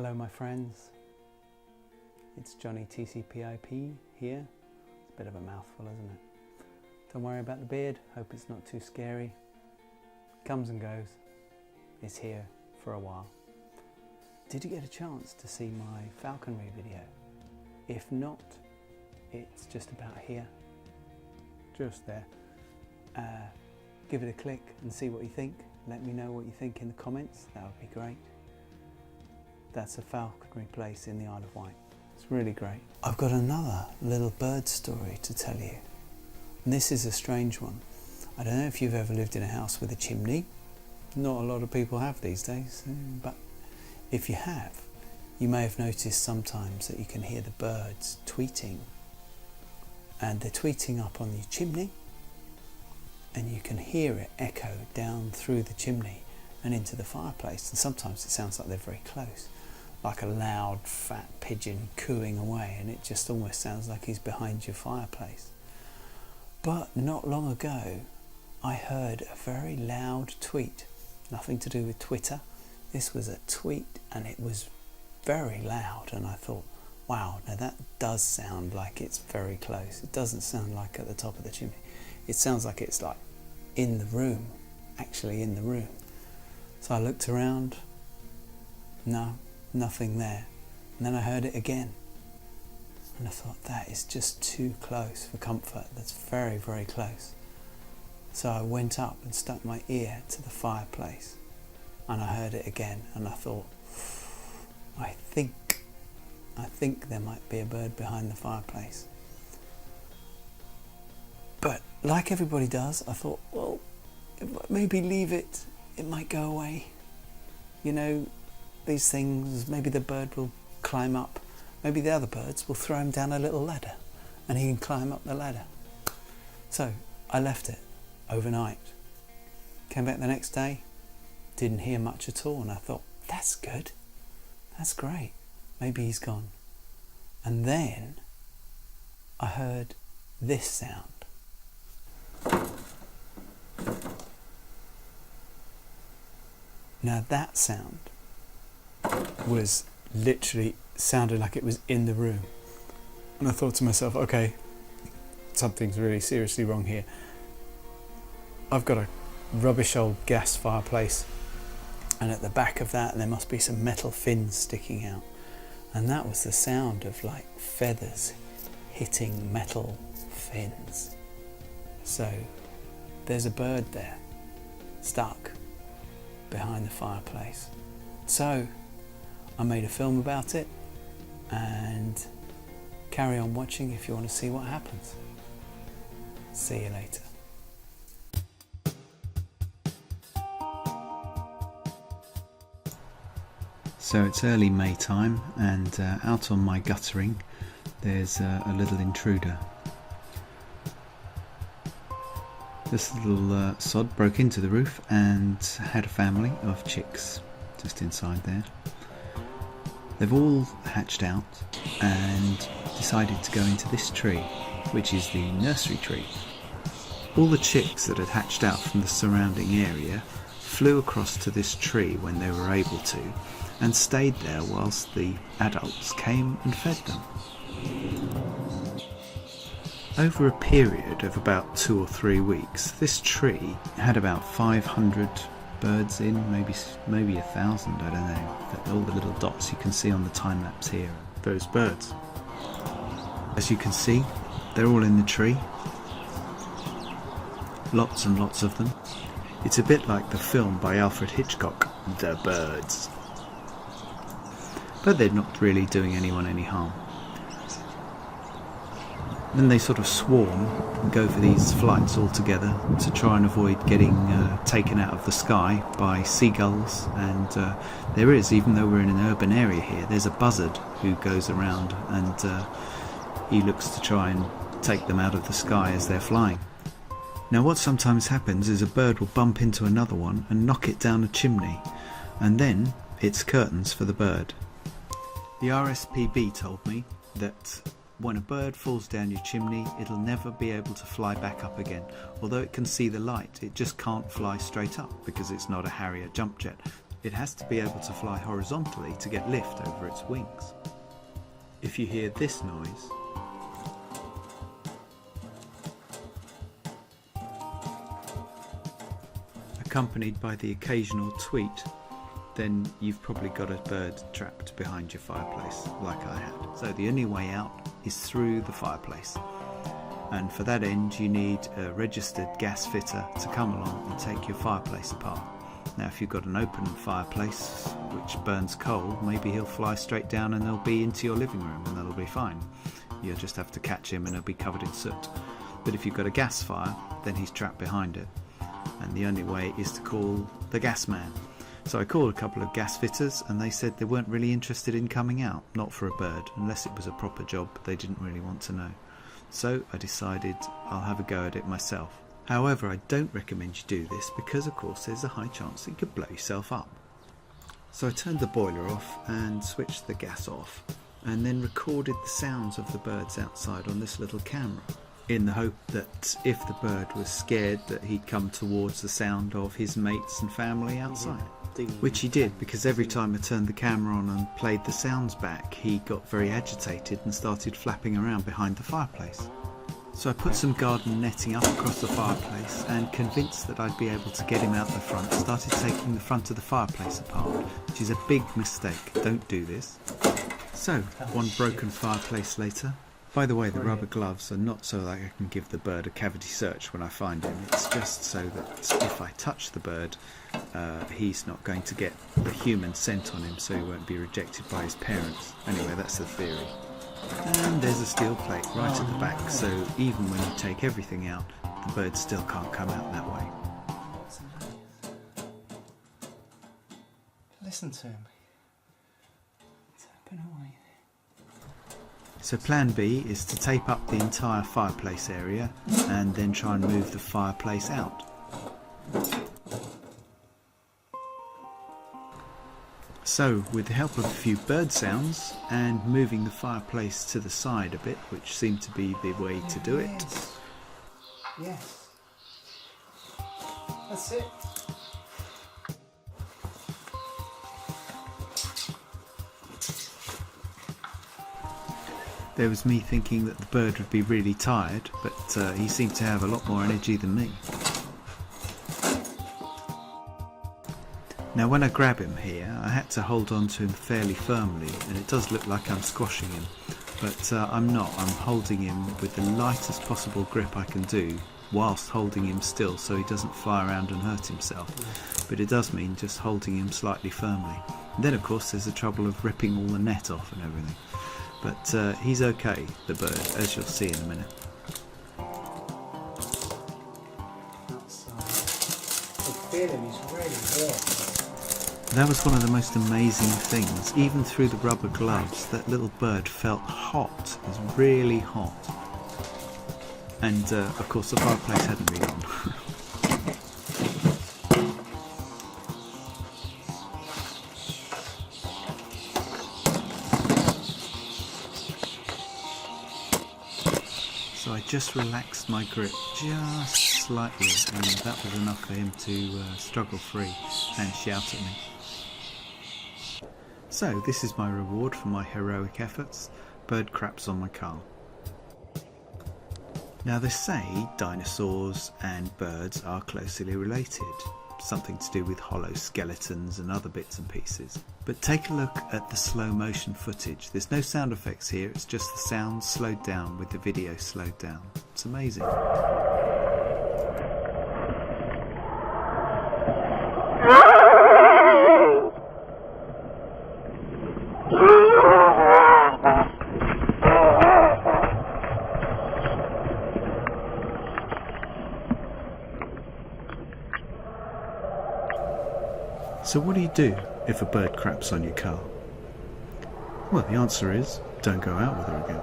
Hello my friends, it's Johnny TCPIP here. It's a bit of a mouthful, isn't it? Don't worry about the beard, hope it's not too scary. Comes and goes, it's here for a while. Did you get a chance to see my falconry video? If not, it's just about here, just there. Give it a click and see what you think. Let me know what you think in the comments, that would be great. That's a falconry place in the Isle of Wight. It's really great. I've got another little bird story to tell you. And this is a strange one. I don't know if you've ever lived in a house with a chimney. Not a lot of people have these days, but if you have, you may have noticed sometimes that you can hear the birds tweeting. And they're tweeting up on your chimney, and you can hear it echo down through the chimney and into the fireplace. And sometimes it sounds like they're very close, like a loud fat pigeon cooing away, and it just almost sounds like he's behind your fireplace. But not long ago I heard a very loud tweet, nothing to do with Twitter. This was a tweet and it was very loud, and I thought, wow, now that does sound like it's very close. It doesn't sound like at the top of the chimney. It sounds like it's like in the room, actually in the room. So I looked around, no, nothing there. And then I heard it again. And I thought, that is just too close for comfort. That's very, very close. So I went up and stuck my ear to the fireplace. And I heard it again. And I thought, I think there might be a bird behind the fireplace. But like everybody does, I thought, well, maybe leave it. It might go away. You know, these things, maybe the bird will climb up. Maybe the other birds will throw him down a little ladder and he can climb up the ladder. So I left it overnight. Came back the next day, didn't hear much at all, and I thought, that's good. That's great. Maybe he's gone. And then I heard this sound. Now that sound was literally sounded like it was in the room. And I thought to myself, okay, something's really seriously wrong here. I've got a rubbish old gas fireplace, and at the back of that there must be some metal fins sticking out. And that was the sound of like feathers hitting metal fins. So there's a bird there, stuck behind the fireplace. So I made a film about it, and carry on watching if you want to see what happens. See you later. So it's early May time, and out on my guttering there's a little intruder. This little sod broke into the roof and had a family of chicks just inside there. They've all hatched out and decided to go into this tree, which is the nursery tree. All the chicks that had hatched out from the surrounding area flew across to this tree when they were able to, and stayed there whilst the adults came and fed them. Over a period of about 2 or 3 weeks, this tree had about 500 birds in, maybe 1,000, I don't know. All the little dots you can see on the time lapse here are those birds. As you can see, they're all in the tree. Lots and lots of them. It's a bit like the film by Alfred Hitchcock, The Birds. But they're not really doing anyone any harm. Then they sort of swarm and go for these flights all together to try and avoid getting taken out of the sky by seagulls. And there is, even though we're in an urban area here, there's a buzzard who goes around, and he looks to try and take them out of the sky as they're flying. Now what sometimes happens is a bird will bump into another one and knock it down a chimney, and then it's curtains for the bird. The RSPB told me that when a bird falls down your chimney, it'll never be able to fly back up again. Although it can see the light, it just can't fly straight up because it's not a Harrier jump jet. It has to be able to fly horizontally to get lift over its wings. If you hear this noise, accompanied by the occasional tweet, then you've probably got a bird trapped behind your fireplace, like I had. So the only way out is through the fireplace. And for that end you need a registered gas fitter to come along and take your fireplace apart. Now if you've got an open fireplace which burns coal, maybe he'll fly straight down and they'll be into your living room and that'll be fine. You'll just have to catch him and he'll be covered in soot. But if you've got a gas fire, then he's trapped behind it. And the only way is to call the gas man. So I called a couple of gas fitters and they said they weren't really interested in coming out, not for a bird, unless it was a proper job, they didn't really want to know. So I decided I'll have a go at it myself. However, I don't recommend you do this because of course there's a high chance that you could blow yourself up. So I turned the boiler off and switched the gas off and then recorded the sounds of the birds outside on this little camera, in the hope that if the bird was scared that he'd come towards the sound of his mates and family outside. Which he did, because every time I turned the camera on and played the sounds back, he got very agitated and started flapping around behind the fireplace. So I put some garden netting up across the fireplace and, convinced that I'd be able to get him out the front, started taking the front of the fireplace apart, which is a big mistake. Don't do this. So, one broken fireplace later. By the way, the rubber gloves are not so that I can give the bird a cavity search when I find him. It's just so that if I touch the bird, he's not going to get the human scent on him, so he won't be rejected by his parents. Anyway, that's the theory. And there's a steel plate right at the back, so even when you take everything out, the bird still can't come out that way. Listen to him. Tapping away. So plan B is to tape up the entire fireplace area and then try and move the fireplace out. So, with the help of a few bird sounds and moving the fireplace to the side a bit, which seemed to be the way to do it. Yes. That's it. There was me thinking that the bird would be really tired, but he seemed to have a lot more energy than me. Now when I grab him here, I had to hold on to him fairly firmly, and it does look like I'm squashing him, but I'm not. I'm holding him with the lightest possible grip I can do, whilst holding him still so he doesn't fly around and hurt himself. But it does mean just holding him slightly firmly. And then of course there's the trouble of ripping all the net off and everything. But he's okay, the bird, as you'll see in a minute. That was one of the most amazing things. Even through the rubber gloves, that little bird felt hot. It was really hot. And of course the fireplace hadn't been on. So I just relaxed my grip just slightly, and that was enough for him to struggle free and shout at me. So this is my reward for my heroic efforts: bird craps on my car. Now they say dinosaurs and birds are closely related, something to do with hollow skeletons and other bits and pieces. But take a look at the slow motion footage. There's no sound effects here, it's just the sound slowed down with the video slowed down. It's amazing. So what do you do if a bird craps on your car? Well, the answer is, don't go out with her again.